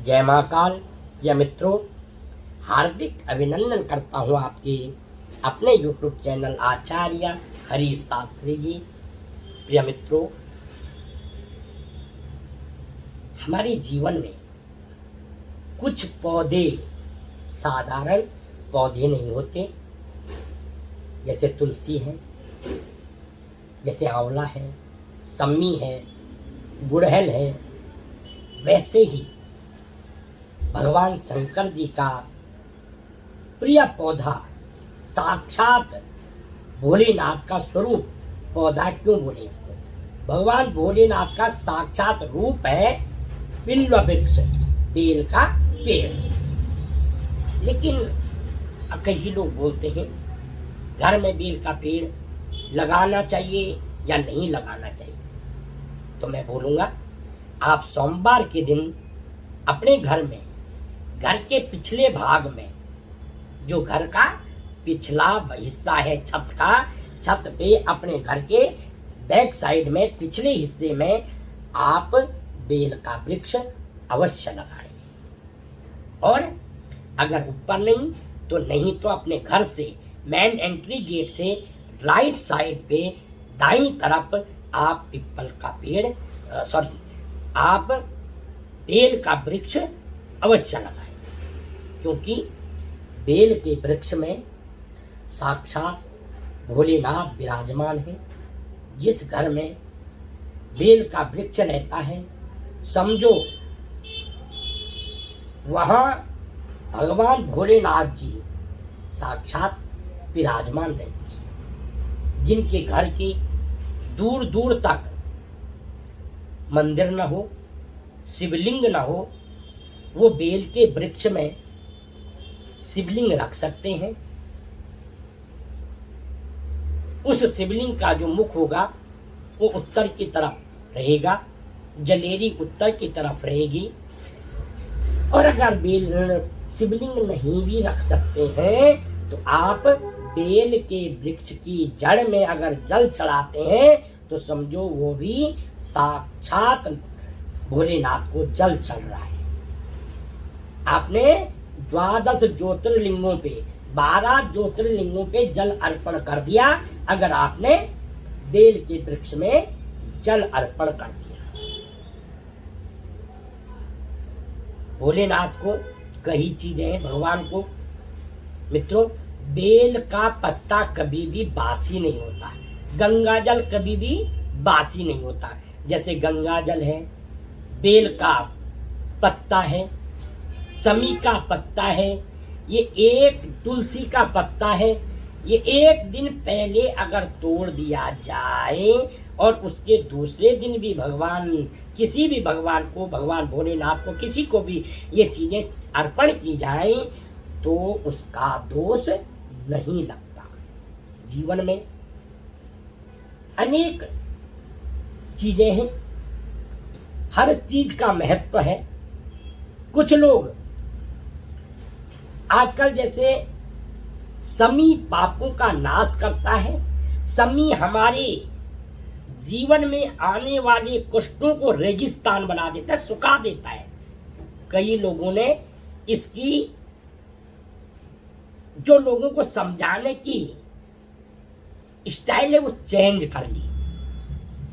जय महाकाल। प्रिय मित्रों, हार्दिक अभिनंदन करता हूँ आपके अपने YouTube चैनल आचार्य हरीश शास्त्री जी। प्रिय मित्रों, हमारे जीवन में कुछ पौधे साधारण पौधे नहीं होते, जैसे तुलसी है, जैसे आंवला है, सम्मी है, गुड़हल है। वैसे ही भगवान शंकर जी का प्रिय पौधा, साक्षात भोलेनाथ का स्वरूप पौधा क्यों बोले इसको, भगवान भोलेनाथ का साक्षात रूप है बिल्व वृक्ष, बेल का पेड़। लेकिन कई लोग बोलते हैं घर में बेल का पेड़ लगाना चाहिए या नहीं लगाना चाहिए। तो मैं बोलूँगा, आप सोमवार के दिन अपने घर में, घर के पिछले भाग में, जो घर का पिछला हिस्सा है छत का, छत पे अपने घर के बैक साइड में पिछले हिस्से में आप बेल का वृक्ष अवश्य लगाएं। और अगर ऊपर नहीं तो अपने घर से मेन एंट्री गेट से राइट साइड पे दाईं तरफ आप पीपल का पेड़ आप बेल का वृक्ष अवश्य लगाएं, क्योंकि बेल के वृक्ष में साक्षात भोलेनाथ विराजमान है। जिस घर में बेल का वृक्ष रहता है, समझो वहां भगवान भोलेनाथ जी साक्षात विराजमान रहते हैं। जिनके घर की दूर दूर तक मंदिर न हो, शिवलिंग न हो, वो बेल के वृक्ष में शिवलिंग रख सकते हैं। उस शिवलिंग का जो मुख होगा वो उत्तर की तरफ रहेगा, जलेरी उत्तर की तरफ रहेगी। और अगर बेल शिवलिंग नहीं भी रख सकते हैं तो आप बेल के वृक्ष की जड़ में अगर जल चढ़ाते हैं तो समझो वो भी साक्षात भोलेनाथ को जल चढ़ रहा है। आपने 12 ज्योतिर्लिंगों पे, 12 ज्योतिर्लिंगों पे जल अर्पण कर दिया, अगर आपने बेल के वृक्ष में जल अर्पण कर दिया। भोलेनाथ को कई चीजें हैं, भगवान को मित्रों, बेल का पत्ता कभी भी बासी नहीं होता, गंगा जल कभी भी बासी नहीं होता। जैसे गंगा जल है, बेल का पत्ता है, समी का पत्ता है, ये एक तुलसी का पत्ता है, ये एक दिन पहले अगर तोड़ दिया जाए और उसके दूसरे दिन भी किसी भी भगवान को, भगवान भोलेनाथ को, किसी को भी ये चीजें अर्पण की जाए तो उसका दोष नहीं लगता। जीवन में अनेक चीजें हैं, हर चीज का महत्व है। कुछ लोग आजकल जैसे समी पापों का नाश करता है, समी हमारे जीवन में आने वाले कष्टों को रेगिस्तान बना देता है, सुखा देता है। कई लोगों ने इसकी, जो लोगों को समझाने की स्टाइल है, वो चेंज कर ली।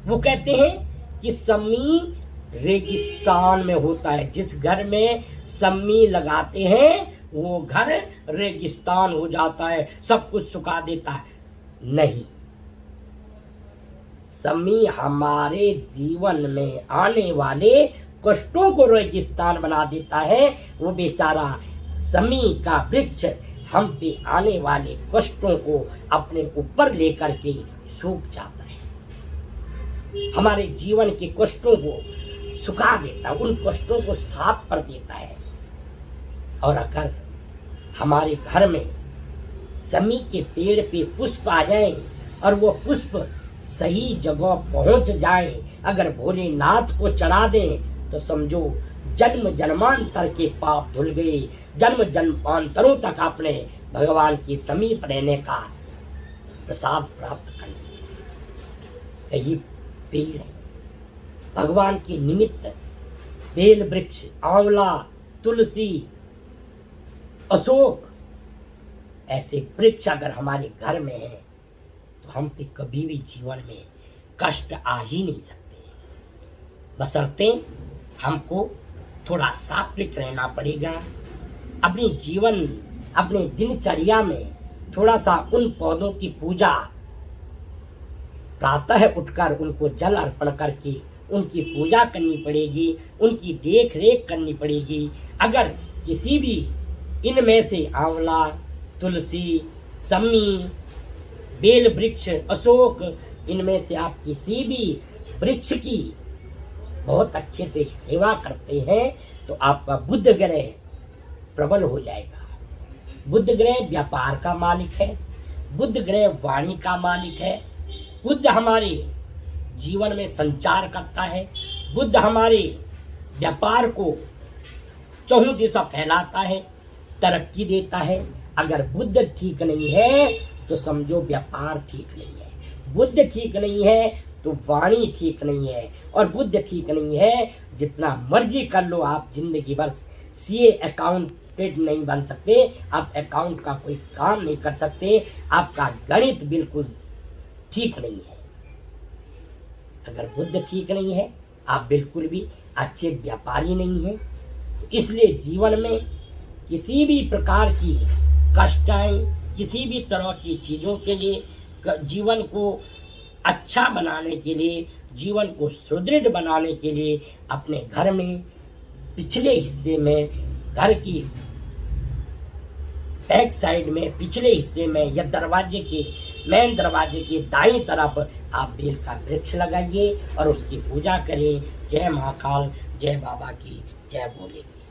वो कहते हैं कि समी रेगिस्तान में होता है, जिस घर में समी लगाते हैं वो घर रेगिस्तान हो जाता है, सब कुछ सुखा देता है। नहीं, समी हमारे जीवन में आने वाले कष्टों को रेगिस्तान बना देता है। वो बेचारा समी का वृक्ष हम पे आने वाले कष्टों को अपने ऊपर लेकर के सूख जाता है, हमारे जीवन के कष्टों को सुखा देता है, उन कष्टों को साफ कर देता है। और अगर हमारे घर में समी के पेड़ पे पुष्प आ जाएं और वो पुष्प सही जगह पहुंच जाए, अगर भोलेनाथ को चढ़ा दें तो समझो जन्म जन्मांतर के पाप धुल गए, जन्म जन्मांतरों तक आपने भगवान के समीप रहने का प्रसाद प्राप्त कर लिया। कई पेड़ भगवान के निमित्त बेल वृक्ष, आंवला, तुलसी, अशोक ऐसे वृक्ष अगर हमारे घर में है तो हम पे कभी भी जीवन में कष्ट आ ही नहीं सकते, बशर्ते हमको थोड़ा सात्विक रहना पड़ेगा। अपनी जीवन, अपने दिनचर्या में थोड़ा सा उन पौधों की पूजा, प्रातः उठकर उनको जल अर्पण करके उनकी पूजा करनी पड़ेगी, उनकी देख रेख करनी पड़ेगी। अगर किसी भी इनमें से आंवला, तुलसी, सम्मी, बेल वृक्ष, अशोक, इनमें से आप किसी भी वृक्ष की बहुत अच्छे से सेवा करते हैं तो आपका बुध ग्रह प्रबल हो जाएगा। बुध ग्रह व्यापार का मालिक है, बुध ग्रह वाणी का मालिक है, बुध हमारे जीवन में संचार करता है, बुध हमारे व्यापार को चौहों दिशा फैलाता है, तरक्की देता है। अगर बुध ठीक नहीं है तो समझो व्यापार ठीक नहीं है, बुध ठीक नहीं है तो वाणी ठीक नहीं है, और बुध ठीक नहीं है जितना मर्जी कर लो आप जिंदगी भर सीए अकाउंटेंट नहीं बन सकते, आप अकाउंट का कोई काम नहीं कर सकते, आपका गणित बिल्कुल ठीक नहीं है। अगर बुध ठीक नहीं है आप बिल्कुल भी अच्छे व्यापारी नहीं हैं। तो इसलिए जीवन में किसी भी प्रकार की कष्टाएं, किसी भी तरह की चीज़ों के लिए, जीवन को अच्छा बनाने के लिए, जीवन को सुदृढ़ बनाने के लिए अपने घर में पिछले हिस्से में, घर की बैक साइड में पिछले हिस्से में या दरवाजे के मेन दरवाजे के दाईं तरफ आप बेल का वृक्ष लगाइए और उसकी पूजा करें। जय महाकाल, जय बाबा की, जय भोले की।